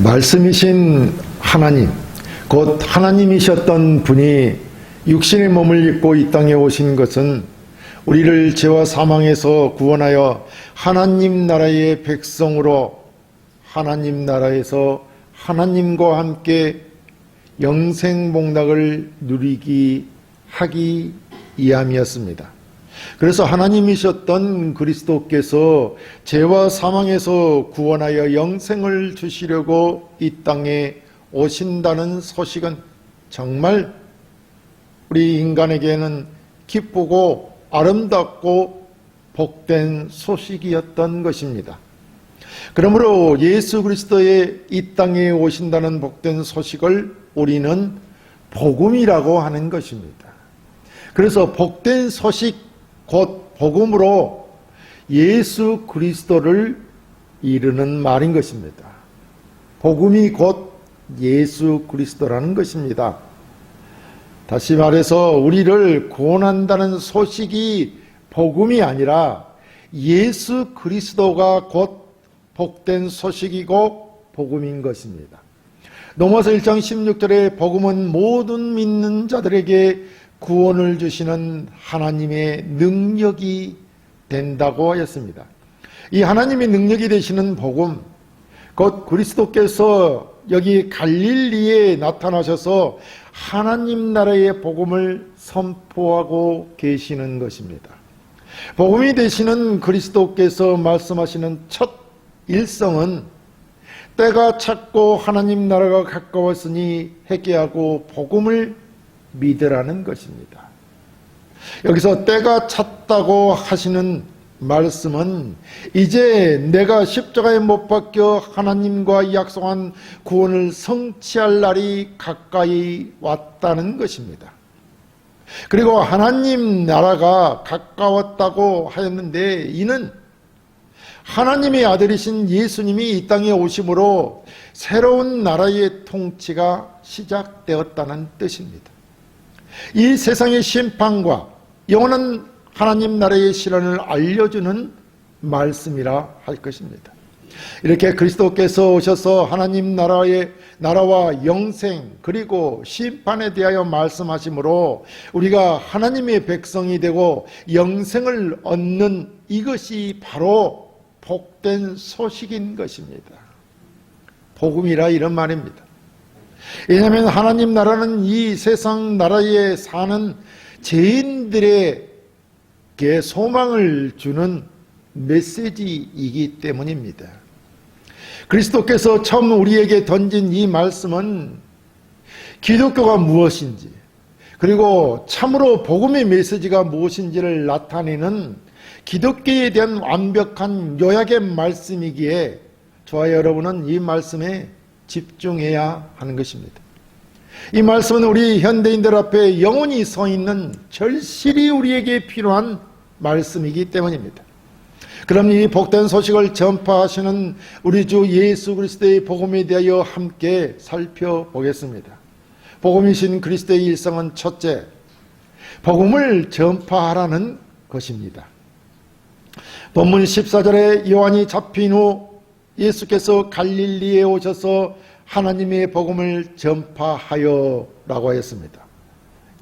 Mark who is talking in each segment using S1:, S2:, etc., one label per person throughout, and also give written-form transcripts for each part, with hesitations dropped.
S1: 말씀이신 하나님, 곧 하나님이셨던 분이 육신의 몸을 입고 이 땅에 오신 것은 우리를 죄와 사망에서 구원하여 하나님 나라의 백성으로 하나님 나라에서 하나님과 함께 영생복락을 누리기 하기 위함이었습니다. 그래서 하나님이셨던 그리스도께서 죄와 사망에서 구원하여 영생을 주시려고 이 땅에 오신다는 소식은 정말 우리 인간에게는 기쁘고 아름답고 복된 소식이었던 것입니다. 그러므로 예수 그리스도의 이 땅에 오신다는 복된 소식을 우리는 복음이라고 하는 것입니다. 그래서 복된 소식 곧 복음으로 예수 그리스도를 이르는 말인 것입니다. 복음이 곧 예수 그리스도라는 것입니다. 다시 말해서 우리를 구원한다는 소식이 복음이 아니라 예수 그리스도가 곧 복된 소식이고 복음인 것입니다. 로마서 1장 16절에 복음은 모든 믿는 자들에게 구원을 주시는 하나님의 능력이 된다고 하였습니다. 이 하나님의 능력이 되시는 복음, 곧 그리스도께서 여기 갈릴리에 나타나셔서 하나님 나라의 복음을 선포하고 계시는 것입니다. 복음이 되시는 그리스도께서 말씀하시는 첫 일성은 때가 찼고 하나님 나라가 가까웠으니 회개하고 복음을 믿으라는 것입니다. 여기서 때가 찼다고 하시는 말씀은 이제 내가 십자가에 못 박혀 하나님과 약속한 구원을 성취할 날이 가까이 왔다는 것입니다. 그리고 하나님 나라가 가까웠다고 하였는데 이는 하나님의 아들이신 예수님이 이 땅에 오심으로 새로운 나라의 통치가 시작되었다는 뜻입니다. 이 세상의 심판과 영원한 하나님 나라의 실현을 알려주는 말씀이라 할 것입니다. 이렇게 그리스도께서 오셔서 하나님 나라와 영생 그리고 심판에 대하여 말씀하시므로 우리가 하나님의 백성이 되고 영생을 얻는 이것이 바로 복된 소식인 것입니다. 복음이라 이런 말입니다. 왜냐하면 하나님 나라는 이 세상 나라에 사는 죄인들에게 소망을 주는 메시지이기 때문입니다. 그리스도께서 처음 우리에게 던진 이 말씀은 기독교가 무엇인지 그리고 참으로 복음의 메시지가 무엇인지를 나타내는 기독교에 대한 완벽한 요약의 말씀이기에 저와 여러분은 이 말씀에 집중해야 하는 것입니다. 이 말씀은 우리 현대인들 앞에 영원히 서 있는 절실히 우리에게 필요한 말씀이기 때문입니다. 그럼 이 복된 소식을 전파하시는 우리 주 예수 그리스도의 복음에 대하여 함께 살펴보겠습니다. 복음이신 그리스도의 일성은 첫째, 복음을 전파하라는 것입니다. 본문 14절에 요한이 잡힌 후 예수께서 갈릴리에 오셔서 하나님의 복음을 전파하여 라고 했습니다.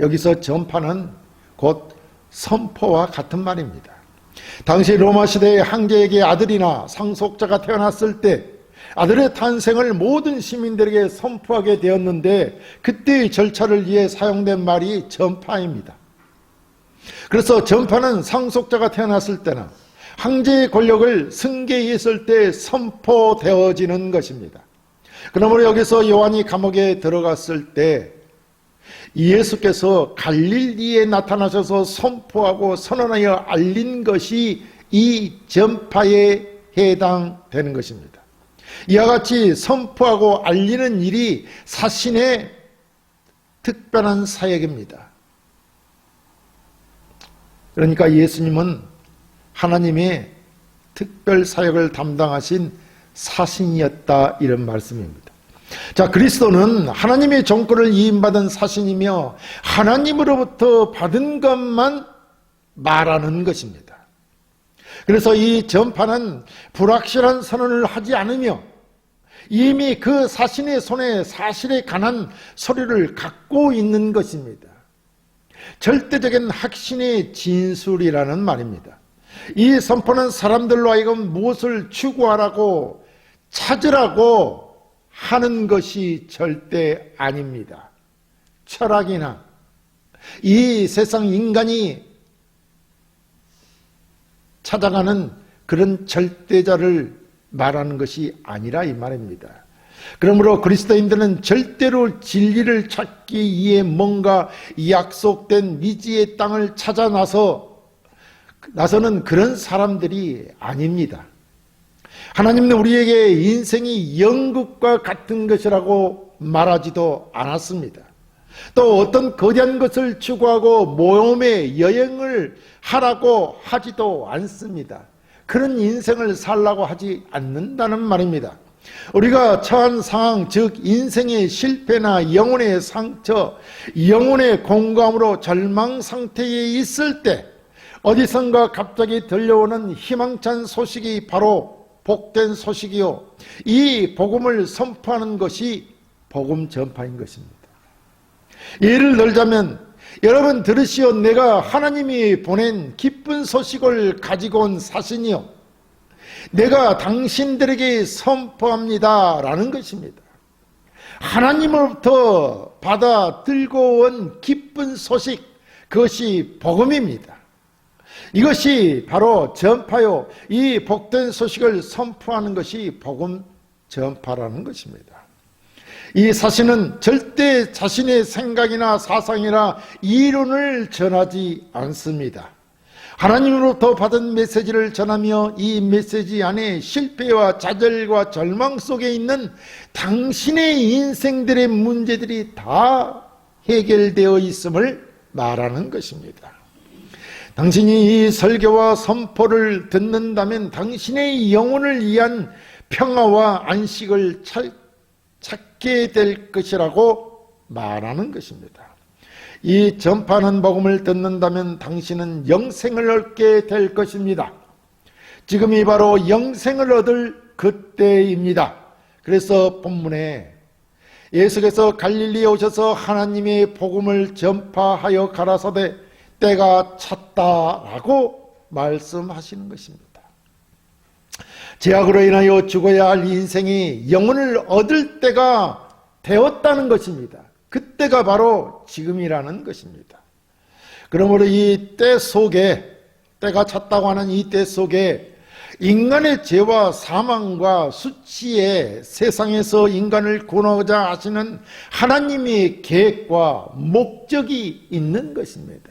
S1: 여기서 전파는 곧 선포와 같은 말입니다. 당시 로마 시대의 황제에게 아들이나 상속자가 태어났을 때 아들의 탄생을 모든 시민들에게 선포하게 되었는데 그때의 절차를 위해 사용된 말이 전파입니다. 그래서 전파는 상속자가 태어났을 때나 황제의 권력을 승계했을 때 선포되어지는 것입니다. 그러므로 여기서 요한이 감옥에 들어갔을 때 예수께서 갈릴리에 나타나셔서 선포하고 선언하여 알린 것이 이 전파에 해당되는 것입니다. 이와 같이 선포하고 알리는 일이 사신의 특별한 사역입니다. 그러니까 예수님은 하나님의 특별 사역을 담당하신 사신이었다 이런 말씀입니다. 자, 그리스도는 하나님의 정권을 위임받은 사신이며 하나님으로부터 받은 것만 말하는 것입니다. 그래서 이 전파는 불확실한 선언을 하지 않으며 이미 그 사신의 손에 사실에 관한 서류를 갖고 있는 것입니다. 절대적인 확신의 진술이라는 말입니다. 이 선포는 사람들로 하여금 무엇을 추구하라고 찾으라고 하는 것이 절대 아닙니다. 철학이나 이 세상 인간이 찾아가는 그런 절대자를 말하는 것이 아니라 이 말입니다. 그러므로 그리스도인들은 절대로 진리를 찾기 위해 뭔가 약속된 미지의 땅을 찾아 나서는 그런 사람들이 아닙니다. 하나님은 우리에게 인생이 연극과 같은 것이라고 말하지도 않았습니다. 또 어떤 거대한 것을 추구하고 모험의 여행을 하라고 하지도 않습니다. 그런 인생을 살라고 하지 않는다는 말입니다. 우리가 처한 상황, 즉 인생의 실패나 영혼의 상처, 영혼의 공감으로 절망 상태에 있을 때 어디선가 갑자기 들려오는 희망찬 소식이 바로 복된 소식이요, 이 복음을 선포하는 것이 복음 전파인 것입니다. 예를 들자면 여러분 들으시오, 내가 하나님이 보낸 기쁜 소식을 가지고 온 사신이요, 내가 당신들에게 선포합니다 라는 것입니다. 하나님으로부터 받아 들고 온 기쁜 소식, 그것이 복음입니다. 이것이 바로 전파요, 이 복된 소식을 선포하는 것이 복음 전파라는 것입니다. 이 사신은 절대 자신의 생각이나 사상이나 이론을 전하지 않습니다. 하나님으로부터 받은 메시지를 전하며 이 메시지 안에 실패와 좌절과 절망 속에 있는 당신의 인생들의 문제들이 다 해결되어 있음을 말하는 것입니다. 당신이 이 설교와 선포를 듣는다면 당신의 영혼을 위한 평화와 안식을 찾게 될 것이라고 말하는 것입니다. 이 전파하는 복음을 듣는다면 당신은 영생을 얻게 될 것입니다. 지금이 바로 영생을 얻을 그때입니다. 그래서 본문에 예수께서 갈릴리에 오셔서 하나님의 복음을 전파하여 가라사대 때가 찼다라고 말씀하시는 것입니다. 죄악으로 인하여 죽어야 할 인생이 영혼을 얻을 때가 되었다는 것입니다. 그때가 바로 지금이라는 것입니다. 그러므로 이 때 속에, 때가 찼다고 하는 이 때 속에 인간의 죄와 사망과 수치의 세상에서 인간을 구원하고자 하시는 하나님의 계획과 목적이 있는 것입니다.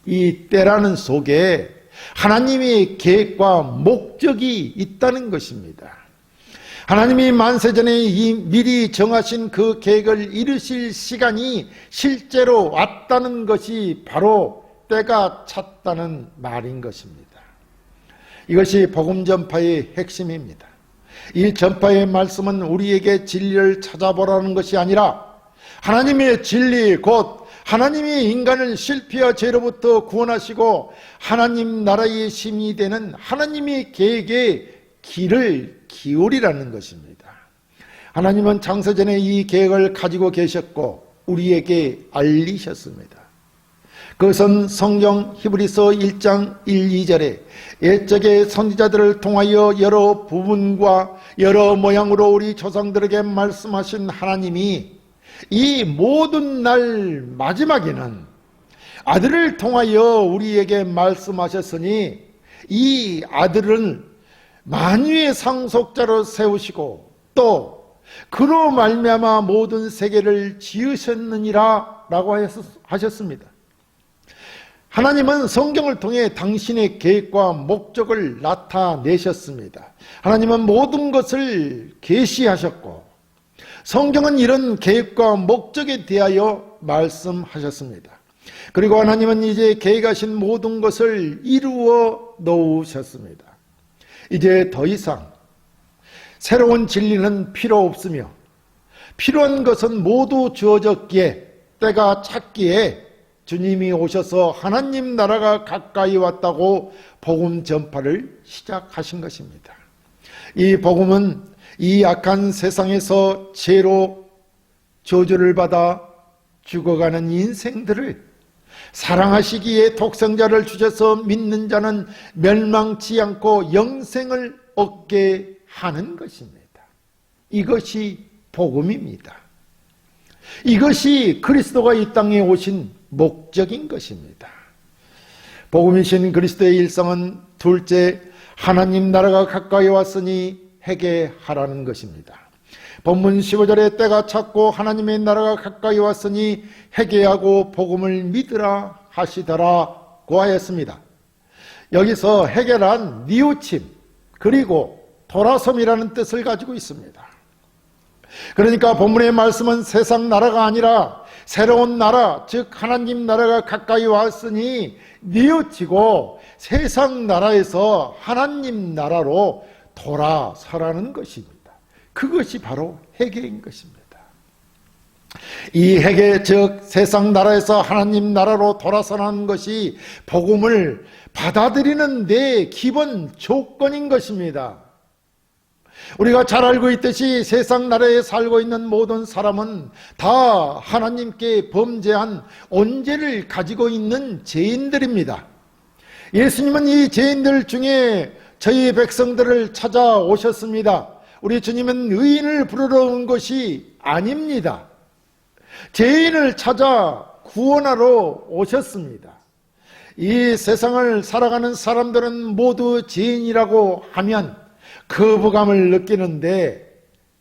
S1: 이 때라는 속에 하나님의 계획과 목적이 있다는 것입니다. 하나님이 만세전에 미리 정하신 그 계획을 이루실 시간이 실제로 왔다는 것이 바로 때가 찼다는 말인 것입니다. 이것이 복음 전파의 핵심입니다. 이 전파의 말씀은 우리에게 진리를 찾아보라는 것이 아니라 하나님의 진리, 곧 하나님이 인간을 실패와 죄로부터 구원하시고 하나님 나라의 심이 되는 하나님의 계획에 귀를 기울이라는 것입니다. 하나님은 창세전에 이 계획을 가지고 계셨고 우리에게 알리셨습니다. 그것은 성경 히브리서 1장 1, 2절에 옛적의 선지자들을 통하여 여러 부분과 여러 모양으로 우리 조상들에게 말씀하신 하나님이 이 모든 날 마지막에는 아들을 통하여 우리에게 말씀하셨으니 이 아들은 만유의 상속자로 세우시고 또 그로 말미암아 모든 세계를 지으셨느니라 라고 하셨습니다. 하나님은 성경을 통해 당신의 계획과 목적을 나타내셨습니다. 하나님은 모든 것을 계시하셨고 성경은 이런 계획과 목적에 대하여 말씀하셨습니다. 그리고 하나님은 이제 계획하신 모든 것을 이루어 놓으셨습니다. 이제 더 이상 새로운 진리는 필요 없으며 필요한 것은 모두 주어졌기에 때가 찼기에 주님이 오셔서 하나님 나라가 가까이 왔다고 복음 전파를 시작하신 것입니다. 이 복음은 이 악한 세상에서 죄로 저주를 받아 죽어가는 인생들을 사랑하시기에 독생자를 주셔서 믿는 자는 멸망치 않고 영생을 얻게 하는 것입니다. 이것이 복음입니다. 이것이 그리스도가 이 땅에 오신 목적인 것입니다. 복음이신 그리스도의 일성은 둘째, 하나님 나라가 가까이 왔으니 회개하라는 것입니다. 본문 15절에 때가 찼고 하나님의 나라가 가까이 왔으니 회개하고 복음을 믿으라 하시더라고 하였습니다. 여기서 회개란 뉘우침 그리고 돌아섬이라는 뜻을 가지고 있습니다. 그러니까 본문의 말씀은 세상 나라가 아니라 새로운 나라, 즉 하나님 나라가 가까이 왔으니 뉘우치고 세상 나라에서 하나님 나라로 돌아서라는 것입니다. 그것이 바로 회개인 것입니다. 이 회개, 즉 세상 나라에서 하나님 나라로 돌아서라는 것이 복음을 받아들이는 데 기본 조건인 것입니다. 우리가 잘 알고 있듯이 세상 나라에 살고 있는 모든 사람은 다 하나님께 범죄한 온죄를 가지고 있는 죄인들입니다. 예수님은 이 죄인들 중에 저희 백성들을 찾아오셨습니다. 우리 주님은 의인을 부르러 온 것이 아닙니다. 죄인을 찾아 구원하러 오셨습니다. 이 세상을 살아가는 사람들은 모두 죄인이라고 하면 거부감을 느끼는데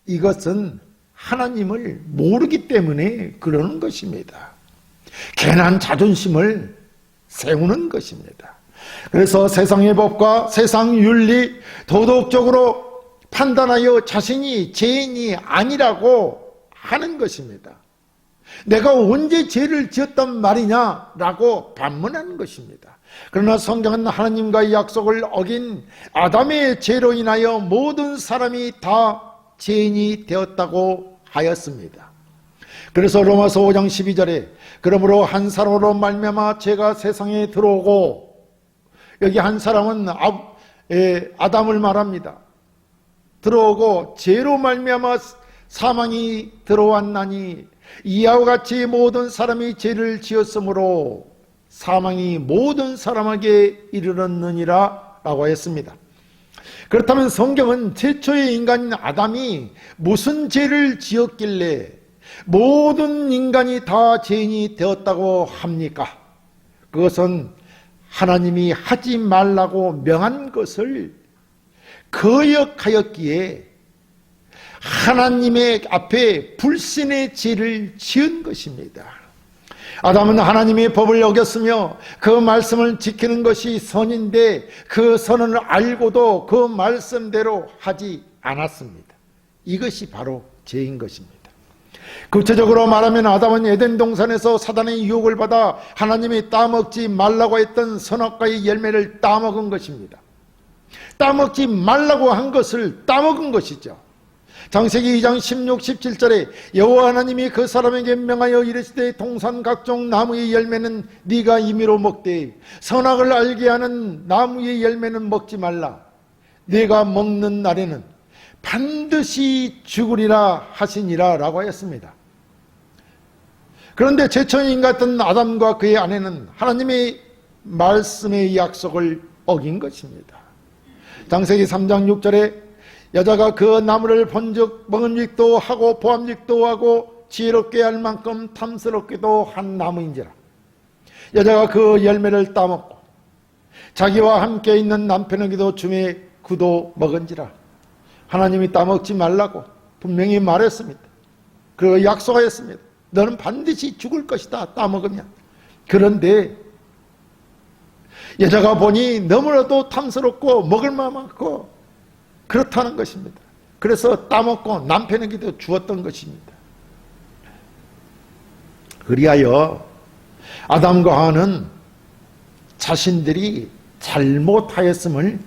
S1: 이것은 하나님을 모르기 때문에 그러는 것입니다. 괜한 자존심을 세우는 것입니다. 그래서 세상의 법과 세상 윤리, 도덕적으로 판단하여 자신이 죄인이 아니라고 하는 것입니다. 내가 언제 죄를 지었단 말이냐라고 반문하는 것입니다. 그러나 성경은 하나님과의 약속을 어긴 아담의 죄로 인하여 모든 사람이 다 죄인이 되었다고 하였습니다. 그래서 로마서 5장 12절에 그러므로 한 사람으로 말미암아 죄가 세상에 들어오고, 여기 한 사람은 아담을 말합니다. 들어오고 죄로 말미암아 사망이 들어왔나니 이와 같이 모든 사람이 죄를 지었으므로 사망이 모든 사람에게 이르렀느니라 라고 했습니다. 그렇다면 성경은 최초의 인간인 아담이 무슨 죄를 지었길래 모든 인간이 다 죄인이 되었다고 합니까? 그것은 하나님이 하지 말라고 명한 것을 거역하였기에 하나님의 앞에 불신의 죄를 지은 것입니다. 아담은 하나님의 법을 어겼으며 그 말씀을 지키는 것이 선인데 그 선을 알고도 그 말씀대로 하지 않았습니다. 이것이 바로 죄인 것입니다. 구체적으로 말하면 아담은 에덴 동산에서 사단의 유혹을 받아 하나님이 따먹지 말라고 했던 선악과의 열매를 따먹은 것입니다. 따먹지 말라고 한 것을 따먹은 것이죠. 창세기 2장 16, 17절에 여호와 하나님이 그 사람에게 명하여 이르시되 동산 각종 나무의 열매는 네가 임의로 먹되 선악을 알게 하는 나무의 열매는 먹지 말라. 네가 먹는 날에는 반드시 죽으리라 하시니라 라고 하였습니다. 그런데 최초인 같은 아담과 그의 아내는 하나님의 말씀의 약속을 어긴 것입니다. 창세기 3장 6절에 여자가 그 나무를 본즉 먹음직도 하고 보암직도 하고 지혜롭게 할 만큼 탐스럽기도 한 나무인지라. 여자가 그 열매를 따먹고 자기와 함께 있는 남편에게도 주매 그도 먹은지라. 하나님이 따먹지 말라고 분명히 말했습니다. 그리고 약속하였습니다. 너는 반드시 죽을 것이다, 따먹으면. 그런데 여자가 보니 너무나도 탐스럽고 먹을 만 많고 그렇다는 것입니다. 그래서 따먹고 남편에게도 주었던 것입니다. 그리하여 아담과 하와는 자신들이 잘못하였음을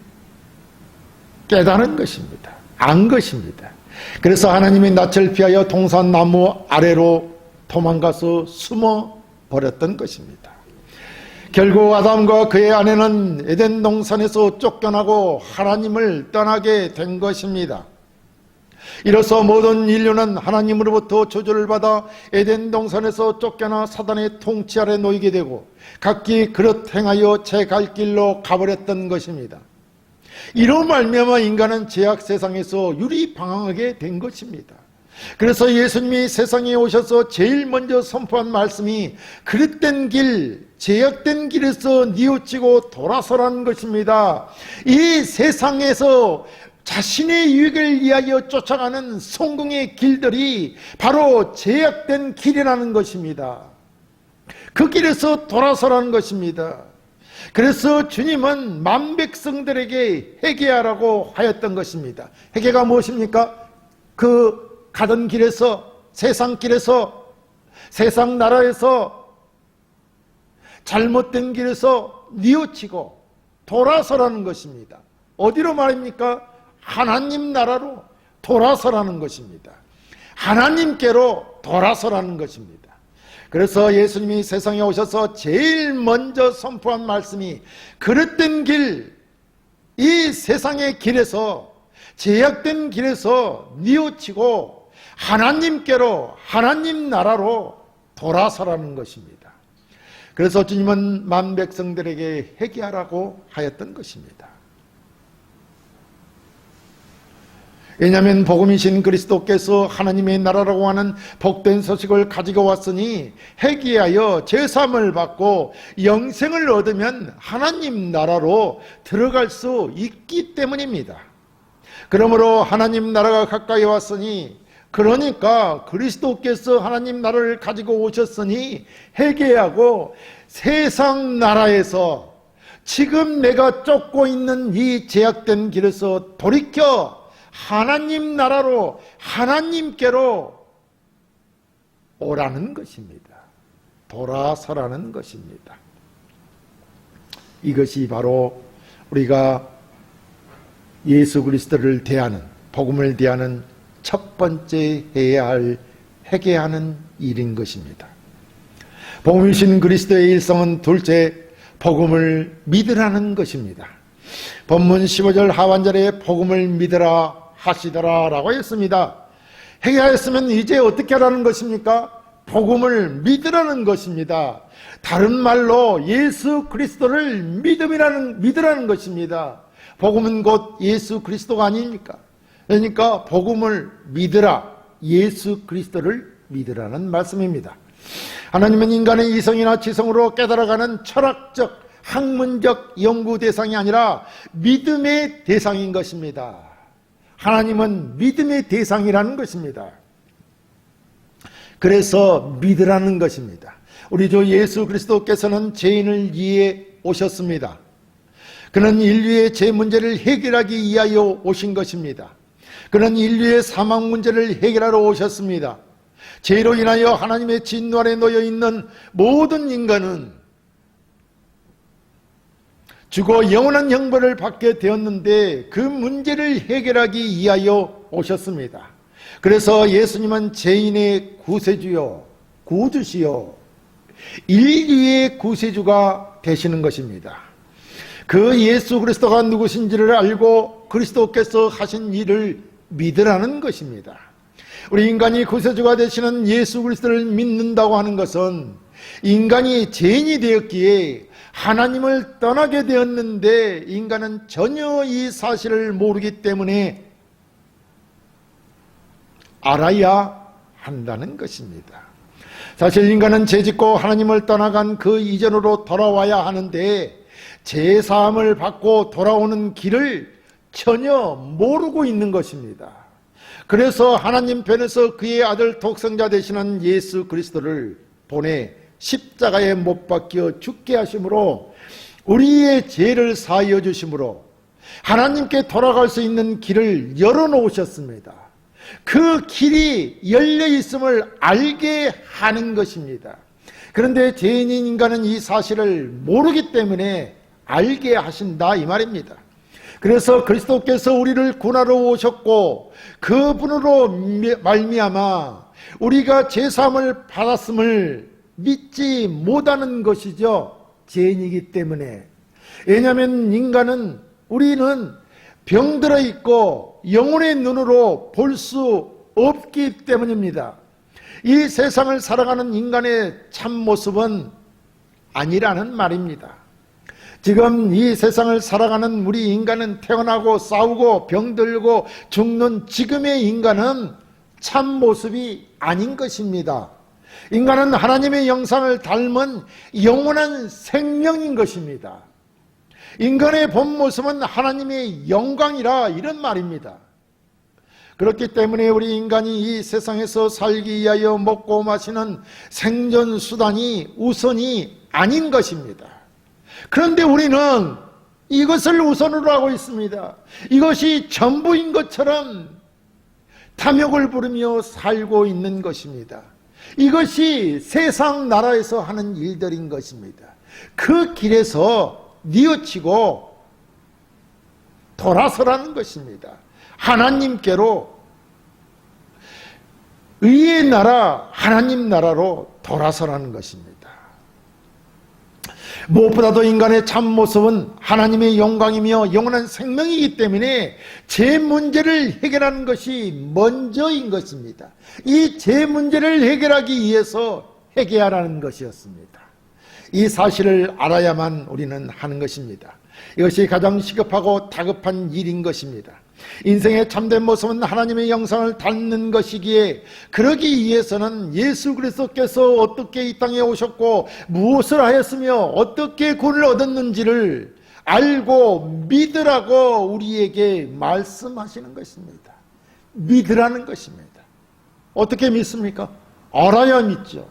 S1: 깨달은 것입니다. 안 것입니다. 그래서 하나님이 낯을 피하여 동산나무 아래로 도망가서 숨어 버렸던 것입니다. 결국 아담과 그의 아내는 에덴 동산에서 쫓겨나고 하나님을 떠나게 된 것입니다. 이로써 모든 인류는 하나님으로부터 저주를 받아 에덴 동산에서 쫓겨나 사단의 통치 아래 놓이게 되고 각기 그릇 행하여 제 갈 길로 가버렸던 것입니다. 이로 말미암아 인간은 죄악 세상에서 유리방황하게 된 것입니다. 그래서 예수님이 세상에 오셔서 제일 먼저 선포한 말씀이 그릇된 길, 죄악된 길에서 뉘우치고 돌아서라는 것입니다. 이 세상에서 자신의 유익을 위하여 쫓아가는 성공의 길들이 바로 죄악된 길이라는 것입니다. 그 길에서 돌아서라는 것입니다. 그래서 주님은 만백성들에게 회개하라고 하였던 것입니다. 회개가 무엇입니까? 그 가던 길에서, 세상 길에서, 세상 나라에서, 잘못된 길에서 뉘우치고 돌아서라는 것입니다. 어디로 말입니까? 하나님 나라로 돌아서라는 것입니다. 하나님께로 돌아서라는 것입니다. 그래서 예수님이 세상에 오셔서 제일 먼저 선포한 말씀이 그릇된 길, 이 세상의 길에서, 제약된 길에서 뉘우치고 하나님께로, 하나님 나라로 돌아서라는 것입니다. 그래서 주님은 만백성들에게 회개하라고 하였던 것입니다. 왜냐하면 복음이신 그리스도께서 하나님의 나라라고 하는 복된 소식을 가지고 왔으니 회개하여 제사함을 받고 영생을 얻으면 하나님 나라로 들어갈 수 있기 때문입니다. 그러므로 하나님 나라가 가까이 왔으니, 그러니까 그리스도께서 하나님 나라를 가지고 오셨으니 회개하고 세상 나라에서 지금 내가 쫓고 있는 이 제약된 길에서 돌이켜 하나님 나라로, 하나님께로 오라는 것입니다. 돌아서라는 것입니다. 이것이 바로 우리가 예수 그리스도를 대하는, 복음을 대하는 첫 번째 해야 할 회개하는 일인 것입니다. 복음이신 그리스도의 일성은 둘째, 복음을 믿으라는 것입니다. 본문 15절 하반절에 복음을 믿으라 하시더라 라고 했습니다. 회개하였으면 이제 어떻게 하라는 것입니까? 복음을 믿으라는 것입니다. 다른 말로 예수 그리스도를 믿으라는 것입니다. 복음은 곧 예수 그리스도가 아닙니까? 그러니까 복음을 믿으라, 예수 그리스도를 믿으라는 말씀입니다. 하나님은 인간의 이성이나 지성으로 깨달아가는 철학적, 학문적 연구 대상이 아니라 믿음의 대상인 것입니다. 하나님은 믿음의 대상이라는 것입니다. 그래서 믿으라는 것입니다. 우리 주 예수 그리스도께서는 죄인을 위해 오셨습니다. 그는 인류의 죄 문제를 해결하기 위하여 오신 것입니다. 그는 인류의 사망 문제를 해결하러 오셨습니다. 죄로 인하여 하나님의 진노 아래 놓여 있는 모든 인간은 죽어 영원한 형벌을 받게 되었는데 그 문제를 해결하기 위하여 오셨습니다. 그래서 예수님은 죄인의 구세주요, 구주시요, 인류의 구세주가 되시는 것입니다. 그 예수 그리스도가 누구신지를 알고 그리스도께서 하신 일을 믿으라는 것입니다. 우리 인간이 구세주가 되시는 예수 그리스도를 믿는다고 하는 것은 인간이 죄인이 되었기에 하나님을 떠나게 되었는데 인간은 전혀 이 사실을 모르기 때문에 알아야 한다는 것입니다. 사실 인간은 죄짓고 하나님을 떠나간 그 이전으로 돌아와야 하는데 죄사함을 받고 돌아오는 길을 전혀 모르고 있는 것입니다. 그래서 하나님 편에서 그의 아들 독생자 되시는 예수 그리스도를 보내 십자가에 못 박혀 죽게 하심으로 우리의 죄를 사하여 주심으로 하나님께 돌아갈 수 있는 길을 열어놓으셨습니다. 그 길이 열려 있음을 알게 하는 것입니다. 그런데 죄인인 인간은 이 사실을 모르기 때문에 알게 하신다 이 말입니다. 그래서 그리스도께서 우리를 구하러 오셨고 그분으로 말미암아 우리가 죄사함을 받았음을 믿지 못하는 것이죠. 죄인이기 때문에. 왜냐하면 우리는 병들어 있고 영혼의 눈으로 볼 수 없기 때문입니다. 이 세상을 살아가는 인간의 참모습은 아니라는 말입니다. 지금 이 세상을 살아가는 우리 인간은 태어나고 싸우고 병들고 죽는 지금의 인간은 참모습이 아닌 것입니다. 인간은 하나님의 형상을 닮은 영원한 생명인 것입니다. 인간의 본 모습은 하나님의 영광이라 이런 말입니다. 그렇기 때문에 우리 인간이 이 세상에서 살기 위하여 먹고 마시는 생존수단이 우선이 아닌 것입니다. 그런데 우리는 이것을 우선으로 하고 있습니다. 이것이 전부인 것처럼 탐욕을 부르며 살고 있는 것입니다. 이것이 세상 나라에서 하는 일들인 것입니다. 그 길에서 뉘우치고 돌아서라는 것입니다. 하나님께로, 의의 나라, 하나님 나라로 돌아서라는 것입니다. 무엇보다도 인간의 참모습은 하나님의 영광이며 영원한 생명이기 때문에 제 문제를 해결하는 것이 먼저인 것입니다. 이 제 문제를 해결하기 위해서 회개하라는 것이었습니다. 이 사실을 알아야만 우리는 하는 것입니다. 이것이 가장 시급하고 다급한 일인 것입니다. 인생의 참된 모습은 하나님의 형상을 닮는 것이기에 그러기 위해서는 예수 그리스도께서 어떻게 이 땅에 오셨고 무엇을 하였으며 어떻게 구원을 얻었는지를 알고 믿으라고 우리에게 말씀하시는 것입니다. 믿으라는 것입니다. 어떻게 믿습니까? 알아야 믿죠.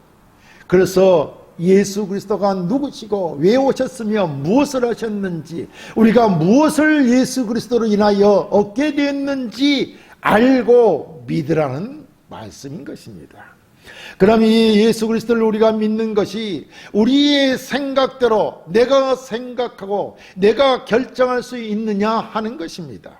S1: 그래서 예수 그리스도가 누구시고 왜 오셨으며 무엇을 하셨는지, 우리가 무엇을 예수 그리스도로 인하여 얻게 되었는지 알고 믿으라는 말씀인 것입니다. 그럼 이 예수 그리스도를 우리가 믿는 것이 우리의 생각대로 내가 생각하고 내가 결정할 수 있느냐 하는 것입니다.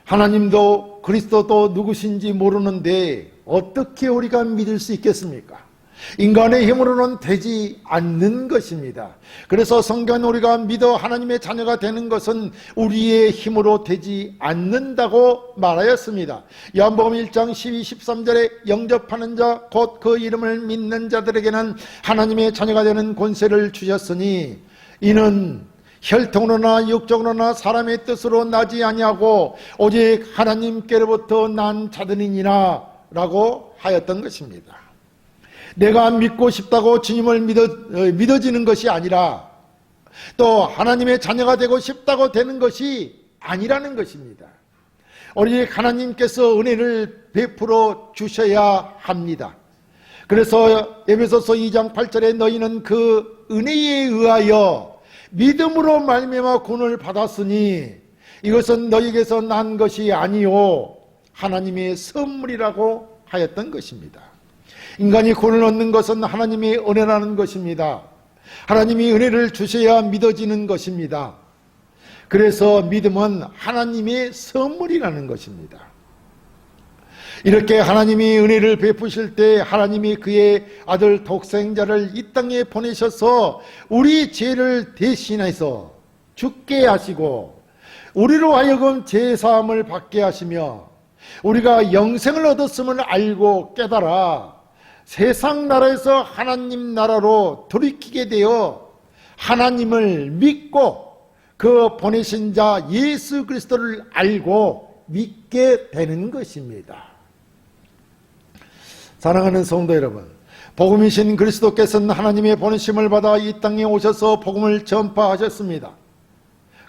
S1: 하나님도 그리스도도 누구신지 모르는데 어떻게 우리가 믿을 수 있겠습니까? 인간의 힘으로는 되지 않는 것입니다. 그래서 성경은 우리가 믿어 하나님의 자녀가 되는 것은 우리의 힘으로 되지 않는다고 말하였습니다. 요한복음 1장 12, 13절에 영접하는 자 곧 그 이름을 믿는 자들에게는 하나님의 자녀가 되는 권세를 주셨으니 이는 혈통으로나 육적으로나 사람의 뜻으로 나지 아니하고 오직 하나님께로부터 난 자들이니라 라고 하였던 것입니다. 내가 믿고 싶다고 주님을 믿어지는 것이 아니라 또 하나님의 자녀가 되고 싶다고 되는 것이 아니라는 것입니다. 오직 하나님께서 은혜를 베풀어 주셔야 합니다. 그래서 에베소서 2장 8절에 너희는 그 은혜에 의하여 믿음으로 말미암아 구원을 받았으니 이것은 너희에게서 난 것이 아니요 하나님의 선물이라고 하였던 것입니다. 인간이 구원을 얻는 것은 하나님의 은혜라는 것입니다. 하나님이 은혜를 주셔야 믿어지는 것입니다. 그래서 믿음은 하나님의 선물이라는 것입니다. 이렇게 하나님이 은혜를 베푸실 때 하나님이 그의 아들 독생자를 이 땅에 보내셔서 우리 죄를 대신해서 죽게 하시고 우리로 하여금 죄사함을 받게 하시며 우리가 영생을 얻었음을 알고 깨달아 세상 나라에서 하나님 나라로 돌이키게 되어 하나님을 믿고 그 보내신 자 예수 그리스도를 알고 믿게 되는 것입니다. 사랑하는 성도 여러분, 복음이신 그리스도께서는 하나님의 보내심을 받아 이 땅에 오셔서 복음을 전파하셨습니다.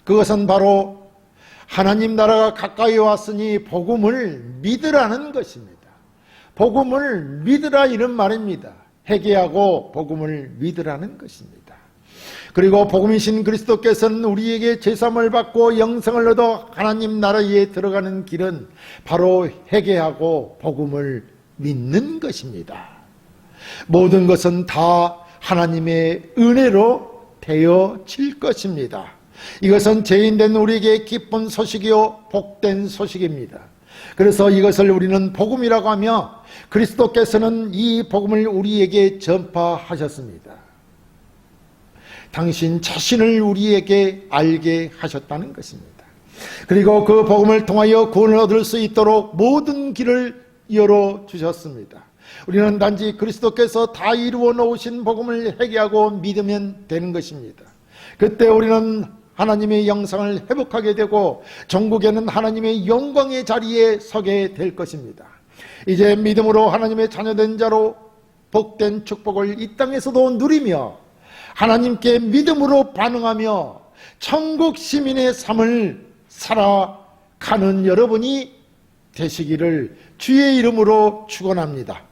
S1: 그것은 바로 하나님 나라가 가까이 왔으니 복음을 믿으라는 것입니다. 복음을 믿으라 이런 말입니다. 회개하고 복음을 믿으라는 것입니다. 그리고 복음이신 그리스도께서는 우리에게 제사함을 받고 영생을 얻어 하나님 나라에 들어가는 길은 바로 회개하고 복음을 믿는 것입니다. 모든 것은 다 하나님의 은혜로 되어질 것입니다. 이것은 죄인된 우리에게 기쁜 소식이요 복된 소식입니다. 그래서 이것을 우리는 복음이라고 하며 그리스도께서는 이 복음을 우리에게 전파하셨습니다. 당신 자신을 우리에게 알게 하셨다는 것입니다. 그리고 그 복음을 통하여 구원을 얻을 수 있도록 모든 길을 열어주셨습니다. 우리는 단지 그리스도께서 다 이루어 놓으신 복음을 회개하고 믿으면 되는 것입니다. 그때 우리는 하나님의 영상을 회복하게 되고 전국에는 하나님의 영광의 자리에 서게 될 것입니다. 이제 믿음으로 하나님의 자녀된 자로 복된 축복을 이 땅에서도 누리며 하나님께 믿음으로 반응하며 천국 시민의 삶을 살아가는 여러분이 되시기를 주의 이름으로 축원합니다.